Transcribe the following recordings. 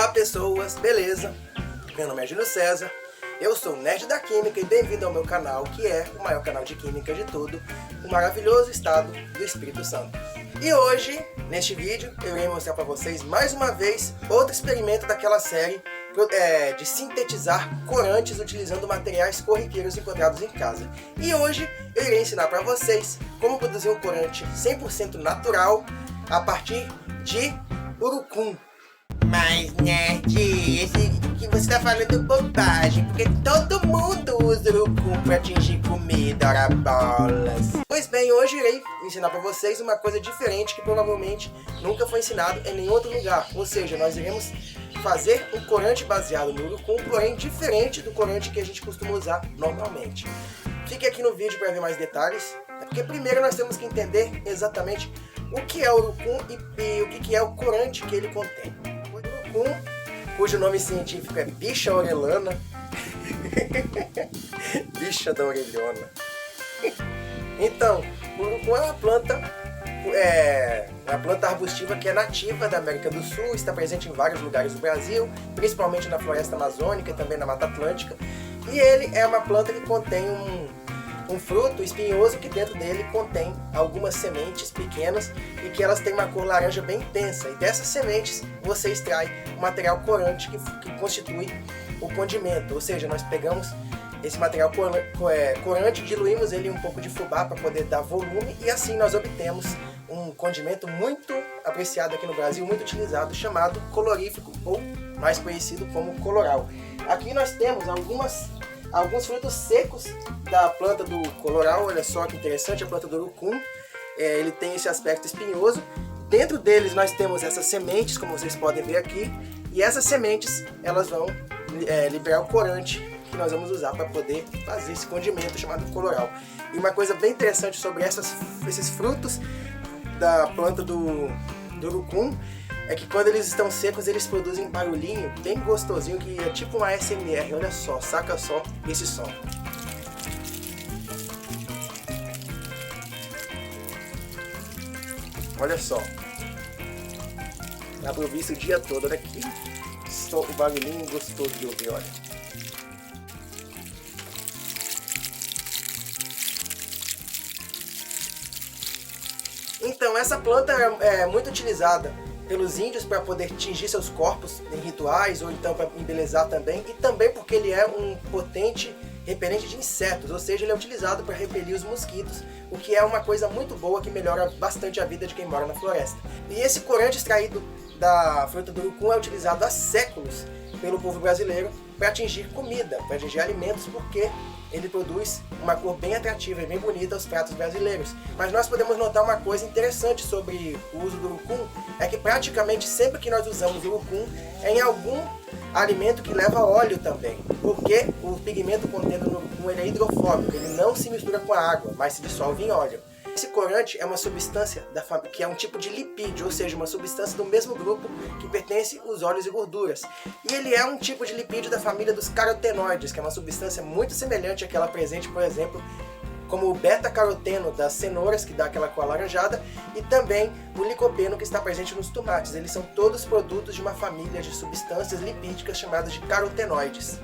Olá pessoas, beleza? Meu nome é Júlio César, eu sou o Nerd da Química e bem-vindo ao meu canal, que é o maior canal de química de todo o maravilhoso estado do Espírito Santo. E hoje, neste vídeo, eu irei mostrar para vocês mais uma vez outro experimento daquela série de sintetizar corantes utilizando materiais corriqueiros encontrados em casa. E hoje eu irei ensinar para vocês como produzir um corante 100% natural a partir de urucum. Mas nerd, esse que você tá falando bobagem, porque todo mundo usa urucum para atingir comida, ora bolas. Pois bem, hoje irei ensinar para vocês uma coisa diferente que provavelmente nunca foi ensinado em nenhum outro lugar. Ou seja, nós iremos fazer um corante baseado no urucum, porém diferente do corante que a gente costuma usar normalmente. Fique aqui no vídeo para ver mais detalhes, porque primeiro nós temos que entender exatamente o que é o urucum e o que é o corante que ele contém. O urucum, cujo nome científico é bicha orelhana, bicha da orelhona. Então, o urucum é uma planta arbustiva que é nativa da América do Sul, está presente em vários lugares do Brasil, principalmente na floresta amazônica e também na Mata Atlântica. E ele é uma planta que contém um fruto espinhoso que dentro dele contém algumas sementes pequenas e que elas têm uma cor laranja bem intensa. E dessas sementes você extrai o material corante que constitui o condimento. Ou seja, nós pegamos esse material corante, diluímos ele em um pouco de fubá para poder dar volume e assim nós obtemos um condimento muito apreciado aqui no Brasil, muito utilizado, chamado colorífico, ou mais conhecido como coloral. Aqui nós temos alguns frutos secos da planta do coloral. Olha só que interessante, a planta do urucum. Ele tem esse aspecto espinhoso. Dentro deles nós temos essas sementes, como vocês podem ver aqui, e essas sementes elas vão liberar o corante que nós vamos usar para poder fazer esse condimento chamado coloral. E uma coisa bem interessante sobre esses frutos da planta do urucum é que quando eles estão secos eles produzem um barulhinho bem gostosinho que é tipo uma ASMR. Olha só, saca só esse som. Olha só, dá pra ouvir isso o dia todo. Olha aqui, o barulhinho gostoso de ouvir, olha. Então, essa planta é muito utilizada pelos índios para poder tingir seus corpos em rituais ou então para embelezar também, e também porque ele é um potente repelente de insetos, ou seja, ele é utilizado para repelir os mosquitos, o que é uma coisa muito boa que melhora bastante a vida de quem mora na floresta. E esse corante extraído da fruta do urucum é utilizado há séculos pelo povo brasileiro para atingir comida, para atingir alimentos, porque ele produz uma cor bem atrativa e bem bonita aos pratos brasileiros. Mas nós podemos notar uma coisa interessante sobre o uso do urucum, é que praticamente sempre que nós usamos o urucum é em algum alimento que leva óleo também, porque o pigmento contendo no urucum ele é hidrofóbico, ele não se mistura com a água, mas se dissolve em óleo. Esse corante é uma substância que é um tipo de lipídio, ou seja, uma substância do mesmo grupo que pertence os óleos e gorduras. E ele é um tipo de lipídio da família dos carotenoides, que é uma substância muito semelhante àquela presente, por exemplo, como o beta-caroteno das cenouras, que dá aquela cor alaranjada, e também o licopeno, que está presente nos tomates. Eles são todos produtos de uma família de substâncias lipídicas chamadas de carotenoides.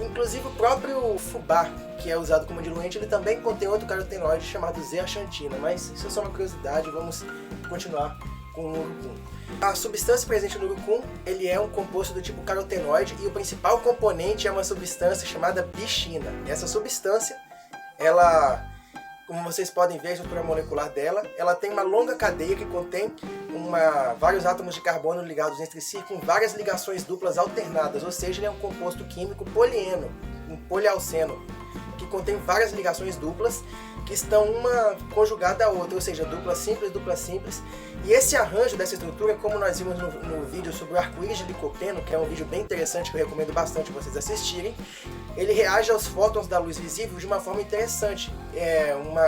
Inclusive o próprio fubá, que é usado como diluente, ele também contém outro carotenoide chamado zeaxantina, mas isso é só uma curiosidade, vamos continuar com o urucum. A substância presente no urucum, ele é um composto do tipo carotenoide e o principal componente é uma substância chamada bichina. E essa substância, ela, como vocês podem ver a estrutura molecular dela, ela tem uma longa cadeia que contém vários átomos de carbono ligados entre si com várias ligações duplas alternadas, ou seja, ele é um composto químico polieno, um polialceno, que contém várias ligações duplas que estão uma conjugada à outra, ou seja, dupla simples. E esse arranjo dessa estrutura, como nós vimos no vídeo sobre o arco-íris de licopeno, que é um vídeo bem interessante que eu recomendo bastante vocês assistirem, ele reage aos fótons da luz visível de uma forma interessante.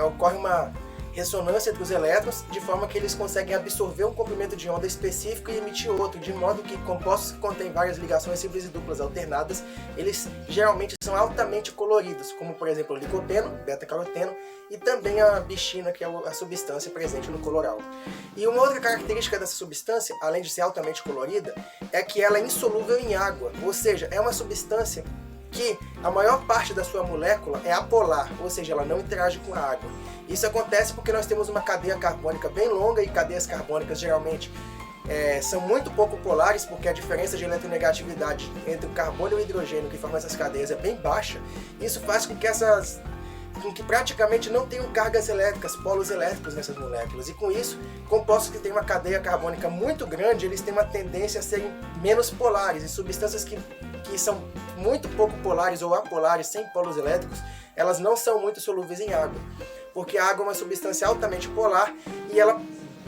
Ocorre uma ressonância entre os elétrons, de forma que eles conseguem absorver um comprimento de onda específico e emitir outro, de modo que compostos que contêm várias ligações simples e duplas alternadas, eles geralmente são altamente coloridos, como por exemplo o licopeno, beta-caroteno, e também a bichina, que é a substância presente no coloral. E uma outra característica dessa substância, além de ser altamente colorida, é que ela é insolúvel em água, ou seja, é uma substância que a maior parte da sua molécula é apolar, ou seja, ela não interage com a água. Isso acontece porque nós temos uma cadeia carbônica bem longa, e cadeias carbônicas geralmente são muito pouco polares, porque a diferença de eletronegatividade entre o carbono e o hidrogênio que formam essas cadeias é bem baixa. Isso faz com que praticamente não tenham cargas elétricas, polos elétricos nessas moléculas. E com isso, compostos que têm uma cadeia carbônica muito grande, eles têm uma tendência a serem menos polares, e substâncias que são muito pouco polares ou apolares, sem polos elétricos, elas não são muito solúveis em água, porque a água é uma substância altamente polar e ela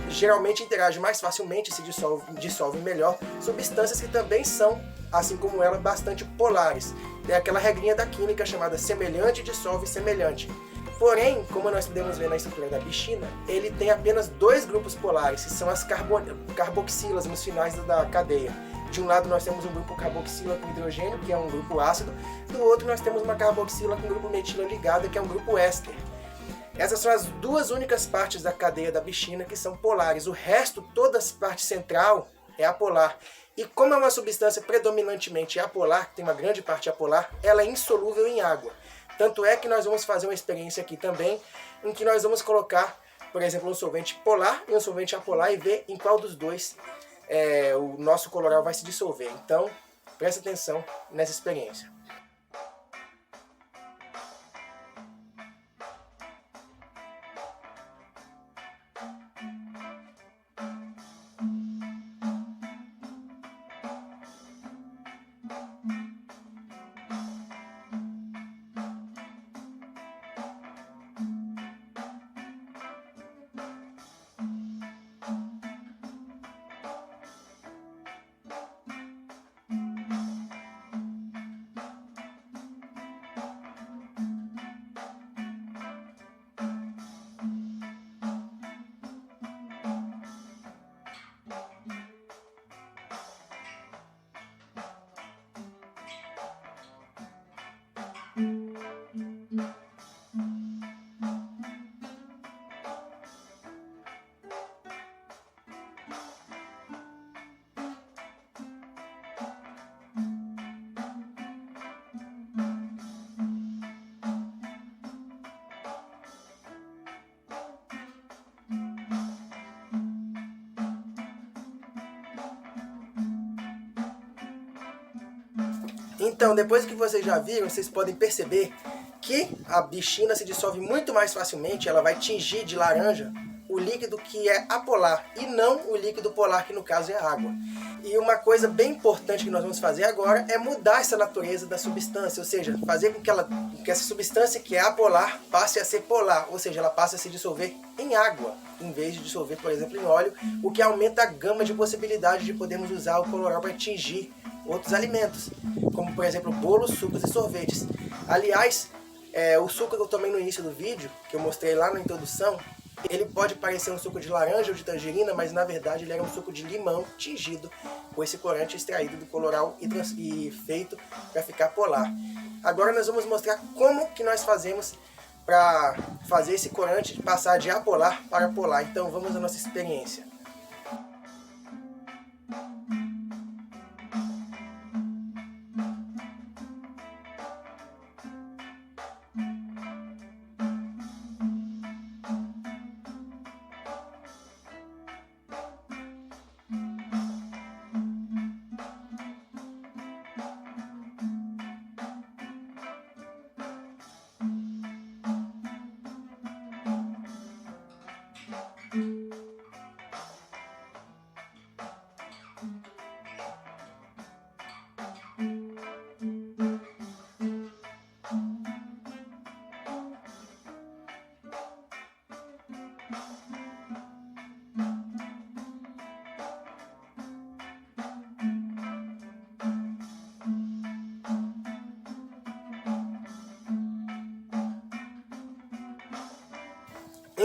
geralmente interage mais facilmente, se dissolve melhor, substâncias que também são, assim como ela, bastante polares. É aquela regrinha da química chamada semelhante dissolve semelhante. Porém, como nós podemos ver na estrutura da bichina, ele tem apenas dois grupos polares, que são as carboxilas nos finais da cadeia. De um lado nós temos um grupo carboxila com hidrogênio, que é um grupo ácido, do outro nós temos uma carboxila com grupo metila ligada, que é um grupo éster. Essas são as duas únicas partes da cadeia da bichina que são polares. O resto, toda a parte central, é apolar. E como é uma substância predominantemente apolar, que tem uma grande parte apolar, ela é insolúvel em água. Tanto é que nós vamos fazer uma experiência aqui também, em que nós vamos colocar, por exemplo, um solvente polar e um solvente apolar e ver em qual dos dois o nosso coloral vai se dissolver. Então, preste atenção nessa experiência. Então, depois que vocês já viram, vocês podem perceber que a bichina se dissolve muito mais facilmente, ela vai tingir de laranja o líquido que é apolar, e não o líquido polar, que no caso é a água. E uma coisa bem importante que nós vamos fazer agora é mudar essa natureza da substância, ou seja, fazer com que essa substância que é apolar passe a ser polar, ou seja, ela passe a se dissolver em água, em vez de dissolver, por exemplo, em óleo, o que aumenta a gama de possibilidades de podermos usar o coloral para tingir outros alimentos, como por exemplo bolos, sucos e sorvetes. Aliás, o suco que eu tomei no início do vídeo, que eu mostrei lá na introdução, ele pode parecer um suco de laranja ou de tangerina, mas na verdade ele era um suco de limão tingido com esse corante extraído do coloral e feito para ficar polar. Agora nós vamos mostrar como que nós fazemos para fazer esse corante passar de apolar para polar. Então vamos à nossa experiência.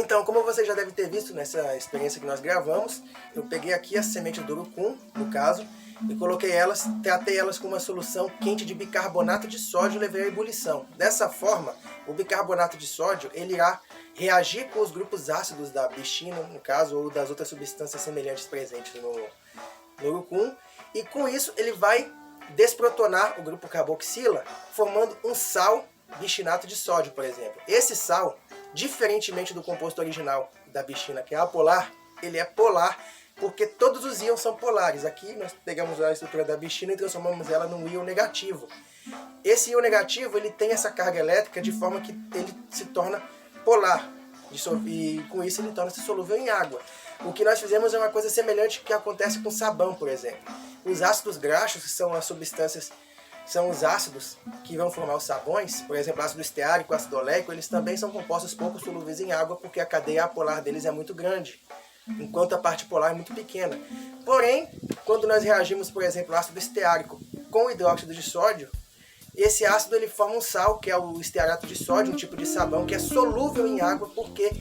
Então, como você já deve ter visto nessa experiência que nós gravamos, eu peguei aqui a semente do urucum, no caso, e coloquei elas, tratei elas com uma solução quente de bicarbonato de sódio e levei à ebulição. Dessa forma, o bicarbonato de sódio ele irá reagir com os grupos ácidos da bichina, no caso, ou das outras substâncias semelhantes presentes no urucum, e com isso ele vai desprotonar o grupo carboxila, formando um sal bichinato de sódio, por exemplo. Esse sal, diferentemente do composto original da bichina, que é apolar, ele é polar, porque todos os íons são polares. Aqui nós pegamos a estrutura da bichina e transformamos ela num íon negativo. Esse íon negativo ele tem essa carga elétrica de forma que ele se torna polar, e com isso ele torna-se solúvel em água. O que nós fizemos é uma coisa semelhante que acontece com sabão, por exemplo. Os ácidos graxos, que são as substâncias, são os ácidos que vão formar os sabões, por exemplo, ácido esteárico, ácido oleico, eles também são compostos pouco solúveis em água porque a cadeia apolar deles é muito grande, enquanto a parte polar é muito pequena. Porém, quando nós reagimos, por exemplo, ácido esteárico com hidróxido de sódio, esse ácido ele forma um sal, que é o estearato de sódio, um tipo de sabão que é solúvel em água porque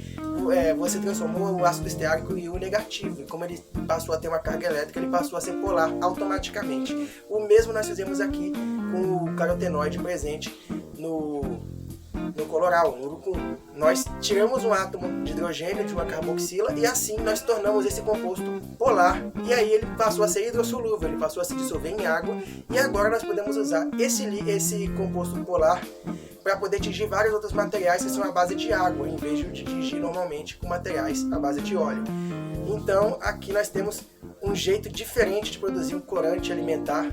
você transformou o ácido esteárico em íon negativo. E como ele passou a ter uma carga elétrica, ele passou a ser polar automaticamente. O mesmo nós fizemos aqui com o carotenoide presente no coloral, no urucum. Nós tiramos um átomo de hidrogênio de uma carboxila e assim nós tornamos esse composto polar. E aí ele passou a ser hidrossolúvel, ele passou a se dissolver em água. E agora nós podemos usar esse composto polar para poder tingir vários outros materiais que são à base de água, em vez de tingir normalmente com materiais à base de óleo. Então aqui nós temos um jeito diferente de produzir um corante alimentar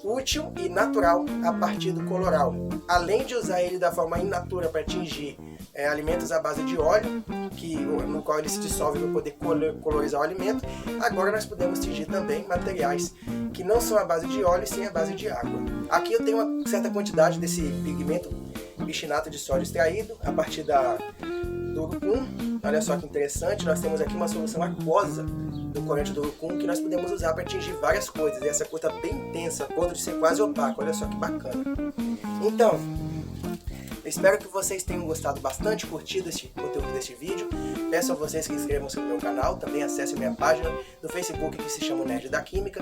útil e natural a partir do coloral. Além de usar ele da forma in natura para atingir alimentos à base de óleo, no qual ele se dissolve para poder colorizar o alimento, agora nós podemos tingir também materiais que não são à base de óleo e sim à base de água. Aqui eu tenho uma certa quantidade desse pigmento bichinato de sódio extraído a partir do urucum. Olha só que interessante, nós temos aqui uma solução aquosa do corante do urucum que nós podemos usar para atingir várias coisas. E essa cor está bem intensa, a ponto de ser quase opaco. Olha só que bacana. Então, eu espero que vocês tenham gostado bastante, curtido esse conteúdo deste vídeo. Peço a vocês que inscrevam-se no meu canal, também acessem a minha página do Facebook que se chama Nerd da Química,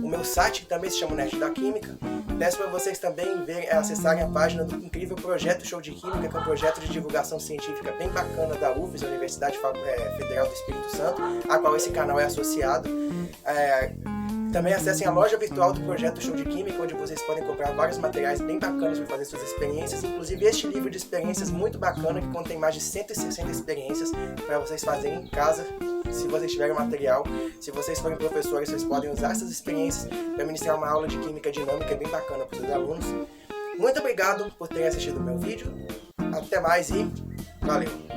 o meu site que também se chama Nerd da Química. Peço para vocês também acessarem a página do incrível Projeto Show de Química, que é um projeto de divulgação científica bem bacana da UFES, a Universidade Federal do Espírito Santo, a qual esse canal é associado. Também acessem a loja virtual do Projeto Show de Química, onde vocês podem comprar vários materiais bem bacanas para fazer suas experiências, inclusive este livro de experiências muito bacana, que contém mais de 160 experiências para vocês fazerem em casa, se vocês tiverem material. Se vocês forem professores, vocês podem usar essas experiências para ministrar uma aula de química dinâmica bem bacana para os seus alunos. Muito obrigado por terem assistido o meu vídeo, até mais e valeu!